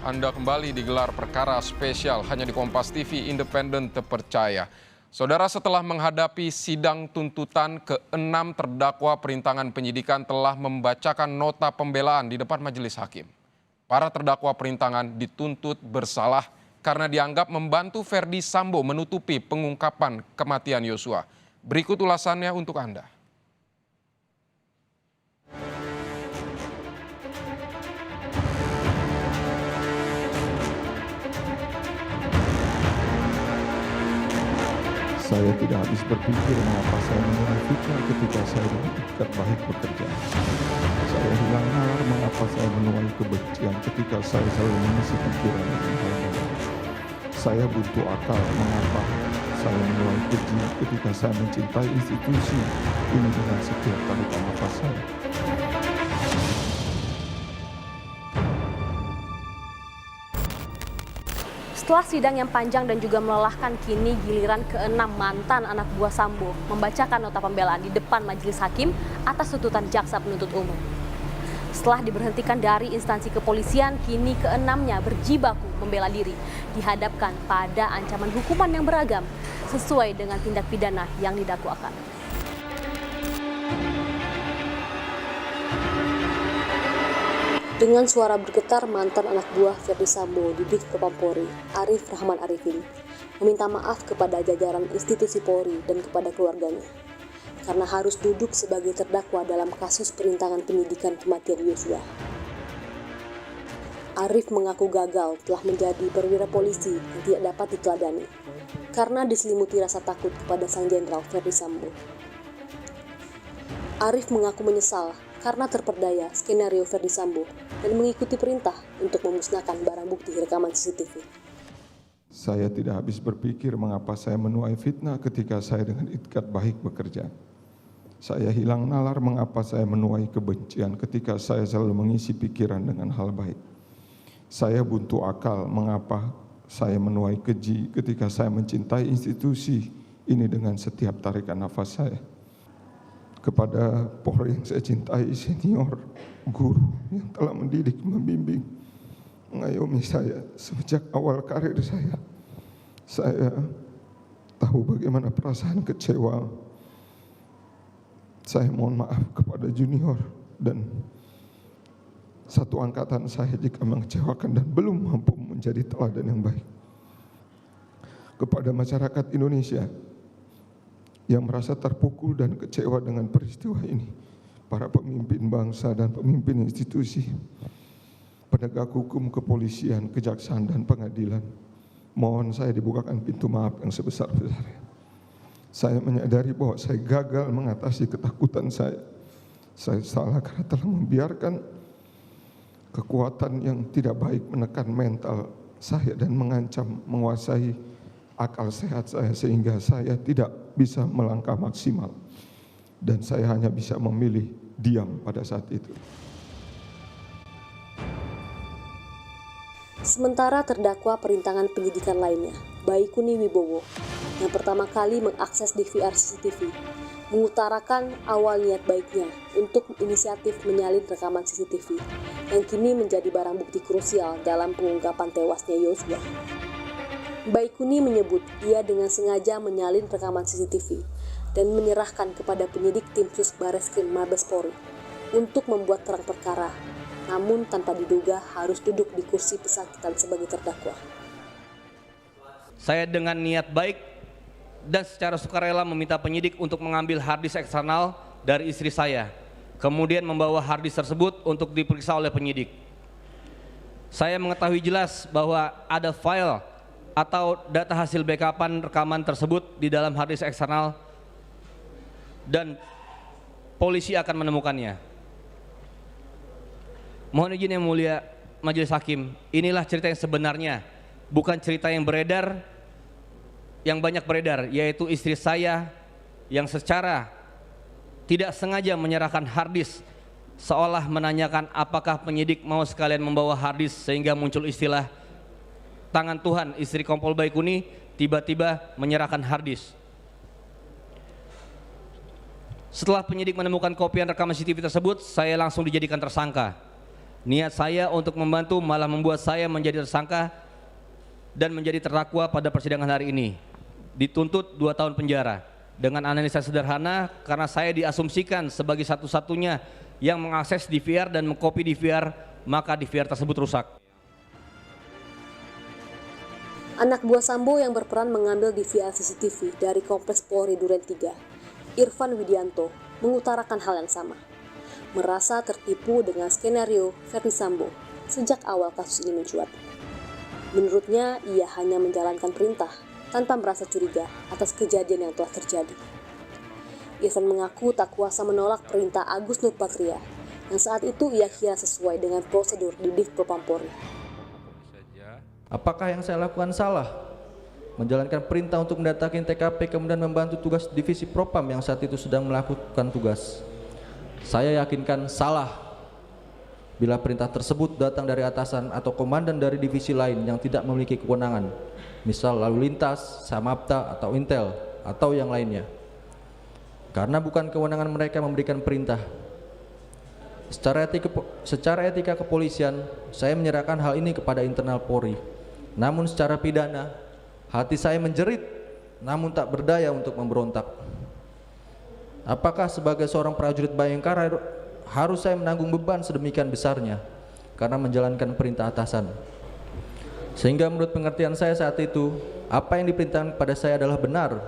Anda kembali digelar perkara spesial hanya di Kompas TV Independen Terpercaya. Saudara, setelah menghadapi sidang tuntutan ke-6 terdakwa perintangan penyidikan telah membacakan nota pembelaan di depan majelis hakim. Para terdakwa perintangan dituntut bersalah karena dianggap membantu Ferdi Sambo menutupi pengungkapan kematian Yosua. Berikut ulasannya untuk Anda. Saya tidak habis berpikir mengapa saya menuai fitnah ketika saya beritikat baik bekerja. Saya hilang nalar mengapa saya menuai kebencian ketika saya selalu mengisi pikiran dengan hal baik. Saya buntu akal mengapa saya menuai keji ketika saya mencintai institusi ini dengan setiap tarikan nafas saya. Setelah sidang yang panjang dan juga melelahkan, kini giliran ke-6 mantan anak buah Sambo membacakan nota pembelaan di depan majelis hakim atas tuntutan jaksa penuntut umum. Setelah diberhentikan dari instansi kepolisian, kini ke-6-nya berjibaku membela diri, dihadapkan pada ancaman hukuman yang beragam sesuai dengan tindak pidana yang didakwakan. Dengan suara bergetar, mantan anak buah Ferdi Sambo di Divisi Propam Polri, Arif Rahman Arifin, meminta maaf kepada jajaran institusi Polri dan kepada keluarganya, karena harus duduk sebagai terdakwa dalam kasus perintangan penyidikan kematian Yosua. Arif mengaku gagal telah menjadi perwira polisi yang tidak dapat diteladani, karena diselimuti rasa takut kepada sang jenderal Ferdi Sambo. Arif mengaku menyesal karena terperdaya skenario Ferdi Sambo dan mengikuti perintah untuk memusnahkan barang bukti rekaman CCTV. Saya tidak habis berpikir mengapa saya menuai fitnah ketika saya dengan itikat baik bekerja. Saya hilang nalar mengapa saya menuai kebencian ketika saya selalu mengisi pikiran dengan hal baik. Saya buntu akal mengapa saya menuai keji ketika saya mencintai institusi ini dengan setiap tarikan nafas saya. Kepada Polri yang saya cintai, senior, guru yang telah mendidik, membimbing, mengayomi saya sejak awal karir saya tahu bagaimana perasaan kecewa. Saya mohon maaf kepada junior dan satu angkatan saya jika mengecewakan dan belum mampu menjadi teladan yang baik. Kepada masyarakat Indonesia yang merasa terpukul dan kecewa dengan peristiwa ini, para pemimpin bangsa dan pemimpin institusi, penegak hukum, kepolisian, kejaksaan, dan pengadilan, mohon saya dibukakan pintu maaf yang sebesar-besarnya. Saya menyadari bahwa saya gagal mengatasi ketakutan saya. Saya salah karena telah membiarkan kekuatan yang tidak baik menekan mental saya dan mengancam menguasai akal sehat saya sehingga saya tidak bisa melangkah maksimal dan saya hanya bisa memilih diam pada saat itu. Sementara terdakwa perintangan penyidikan lainnya, Baikuni Wibowo, yang pertama kali mengakses DVR CCTV, mengutarakan awal niat baiknya untuk inisiatif menyalin rekaman CCTV yang kini menjadi barang bukti krusial dalam pengungkapan tewasnya Yosua. Baikuni menyebut ia dengan sengaja menyalin rekaman CCTV dan menyerahkan kepada penyidik tim Sus Bareskrim Mabes Polri untuk membuat terang perkara, namun tanpa diduga harus duduk di kursi pesakitan sebagai terdakwa. Saya dengan niat baik dan secara sukarela meminta penyidik untuk mengambil harddisk eksternal dari istri saya, kemudian membawa harddisk tersebut untuk diperiksa oleh penyidik. Saya mengetahui jelas bahwa ada file atau data hasil backupan rekaman tersebut di dalam harddisk eksternal dan polisi akan menemukannya. Mohon izin yang mulia majelis hakim, inilah cerita yang sebenarnya, bukan cerita yang beredar, yang banyak beredar, yaitu istri saya yang secara tidak sengaja menyerahkan harddisk seolah menanyakan apakah penyidik mau sekalian membawa harddisk sehingga muncul istilah tangan Tuhan. Istri Kompol Baikuni tiba-tiba menyerahkan harddisk. Setelah penyidik menemukan kopian rekaman CCTV tersebut, saya langsung dijadikan tersangka. Niat saya untuk membantu malah membuat saya menjadi tersangka dan menjadi terdakwa pada persidangan hari ini. Dituntut 2 tahun penjara. Dengan analisa sederhana, karena saya diasumsikan sebagai satu-satunya yang mengakses DVR dan mengcopy DVR, maka DVR tersebut rusak. Anak buah Sambo yang berperan mengambil DVR CCTV dari Kompleks Polri Duren 3, Irfan Widianto, mengutarakan hal yang sama. Merasa tertipu dengan skenario Verdi Sambo sejak awal kasus ini mencuat. Menurutnya, ia hanya menjalankan perintah tanpa merasa curiga atas kejadian yang telah terjadi. Irfan mengaku tak kuasa menolak perintah Agus Nurpatria yang saat itu ia kira sesuai dengan prosedur di Div Propam Polri. Apakah yang saya lakukan salah? Menjalankan perintah untuk mendatangi TKP kemudian membantu tugas divisi Propam yang saat itu sedang melakukan tugas. Saya yakinkan salah bila perintah tersebut datang dari atasan atau komandan dari divisi lain yang tidak memiliki kewenangan, misal lalu lintas, Samapta atau Intel atau yang lainnya. Karena bukan kewenangan mereka memberikan perintah. Secara etika kepolisian, saya menyerahkan hal ini kepada internal Polri. Namun secara pidana, hati saya menjerit, namun tak berdaya untuk memberontak. Apakah sebagai seorang prajurit Bayangkara harus saya menanggung beban sedemikian besarnya karena menjalankan perintah atasan? Sehingga menurut pengertian saya saat itu, apa yang diperintahkan pada saya adalah benar,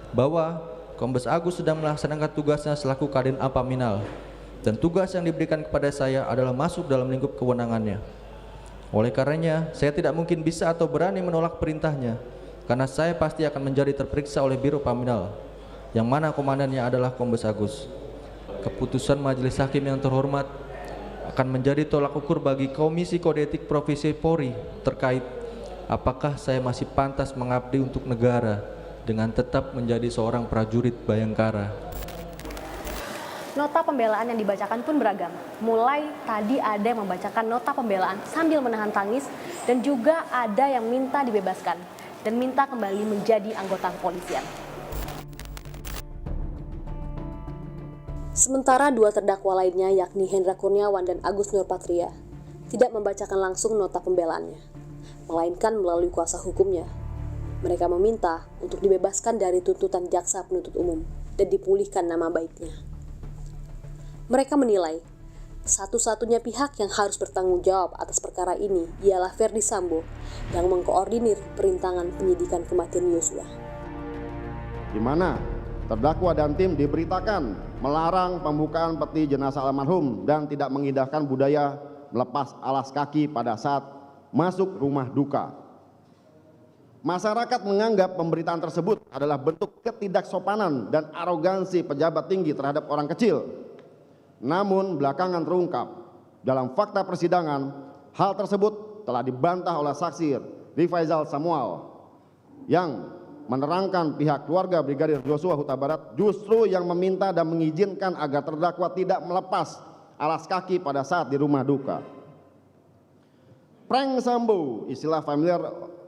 bahwa Kombes Agus sedang melaksanakan tugasnya selaku Kadin Apaminal, dan tugas yang diberikan kepada saya adalah masuk dalam lingkup kewenangannya. Oleh karenanya, saya tidak mungkin bisa atau berani menolak perintahnya, karena saya pasti akan menjadi terperiksa oleh Biro Paminal, yang mana komandannya adalah Kombes Agus. Keputusan Majelis Hakim yang terhormat akan menjadi tolak ukur bagi Komisi Kode Etik Profesi Polri terkait apakah saya masih pantas mengabdi untuk negara dengan tetap menjadi seorang prajurit Bayangkara. Nota pembelaan yang dibacakan pun beragam. Mulai tadi ada yang membacakan nota pembelaan sambil menahan tangis, dan juga ada yang minta dibebaskan dan minta kembali menjadi anggota kepolisian. Sementara 2 terdakwa lainnya yakni Hendra Kurniawan dan Agus Nurpatria tidak membacakan langsung nota pembelaannya, melainkan melalui kuasa hukumnya. Mereka meminta untuk dibebaskan dari tuntutan jaksa penuntut umum dan dipulihkan nama baiknya. Mereka menilai satu-satunya pihak yang harus bertanggung jawab atas perkara ini ialah Verdi Sambo yang mengkoordinir perintangan penyidikan kematian Yosua. Di mana terdakwa dan tim diberitakan melarang pembukaan peti jenazah almarhum dan tidak mengindahkan budaya melepas alas kaki pada saat masuk rumah duka. Masyarakat menganggap pemberitaan tersebut adalah bentuk ketidaksopanan dan arogansi pejabat tinggi terhadap orang kecil. Namun belakangan terungkap dalam fakta persidangan, hal tersebut telah dibantah oleh saksi Rifaizal Samuel yang menerangkan pihak keluarga Brigadir Joshua Huta Barat justru yang meminta dan mengizinkan agar terdakwa tidak melepas alas kaki pada saat di rumah duka. Prank Sambo, istilah familiar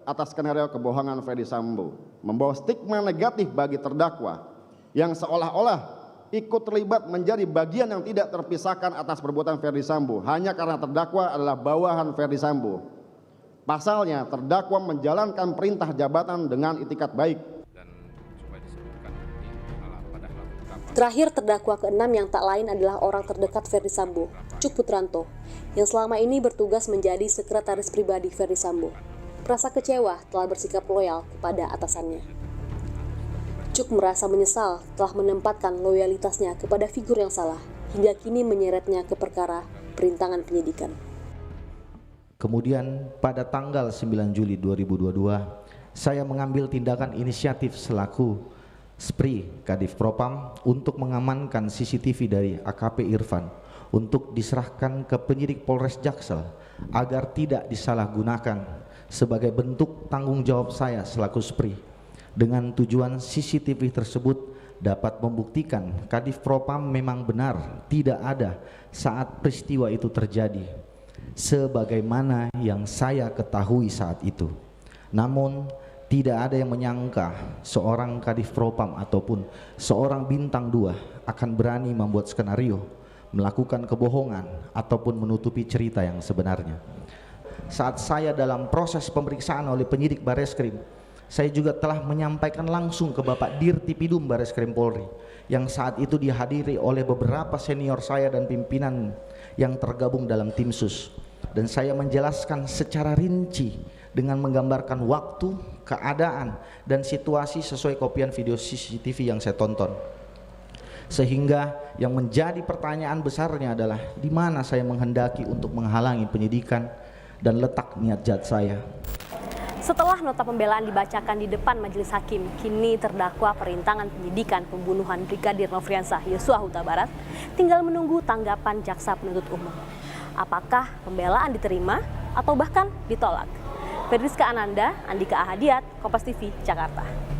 atas skenario kebohongan Verdi Sambo, membawa stigma negatif bagi terdakwa yang seolah-olah ikut terlibat menjadi bagian yang tidak terpisahkan atas perbuatan Verdi Sambo hanya karena terdakwa adalah bawahan Verdi Sambo. Pasalnya, terdakwa menjalankan perintah jabatan dengan itikat baik. Terakhir, terdakwa ke-6 yang tak lain adalah orang terdekat Verdi Sambo, Cuk Putranto, yang selama ini bertugas menjadi sekretaris pribadi Verdi Sambo. Merasa kecewa telah bersikap loyal kepada atasannya. Cuk merasa menyesal telah menempatkan loyalitasnya kepada figur yang salah, hingga kini menyeretnya ke perkara perintangan penyidikan. Kemudian pada tanggal 9 Juli 2022, saya mengambil tindakan inisiatif selaku SPRI Kadif Propam untuk mengamankan CCTV dari AKP Irfan untuk diserahkan ke penyidik Polres Jaksel agar tidak disalahgunakan sebagai bentuk tanggung jawab saya selaku SPRI, dengan tujuan CCTV tersebut dapat membuktikan Kadif Propam memang benar tidak ada saat peristiwa itu terjadi, sebagaimana yang saya ketahui saat itu. Namun tidak ada yang menyangka seorang Kadif Propam ataupun seorang bintang 2 akan berani membuat skenario melakukan kebohongan, ataupun menutupi cerita yang sebenarnya. Saat saya dalam proses pemeriksaan oleh penyidik Bareskrim, saya juga telah menyampaikan langsung ke Bapak Dirtipidum Bareskrim Polri yang saat itu dihadiri oleh beberapa senior saya dan pimpinan yang tergabung dalam tim sus. Dan saya menjelaskan secara rinci dengan menggambarkan waktu, keadaan, dan situasi sesuai kopian video CCTV yang saya tonton. Sehingga yang menjadi pertanyaan besarnya adalah di mana saya menghendaki untuk menghalangi penyidikan dan letak niat jahat saya. Setelah nota pembelaan dibacakan di depan majelis hakim, kini terdakwa perintangan penyidikan pembunuhan Brigadir Nofriansah Yosua Huta Barat tinggal menunggu tanggapan jaksa penuntut umum. Apakah pembelaan diterima atau bahkan ditolak? Fedriska Ananda, Andika Ahadiat, Kompas TV, Jakarta.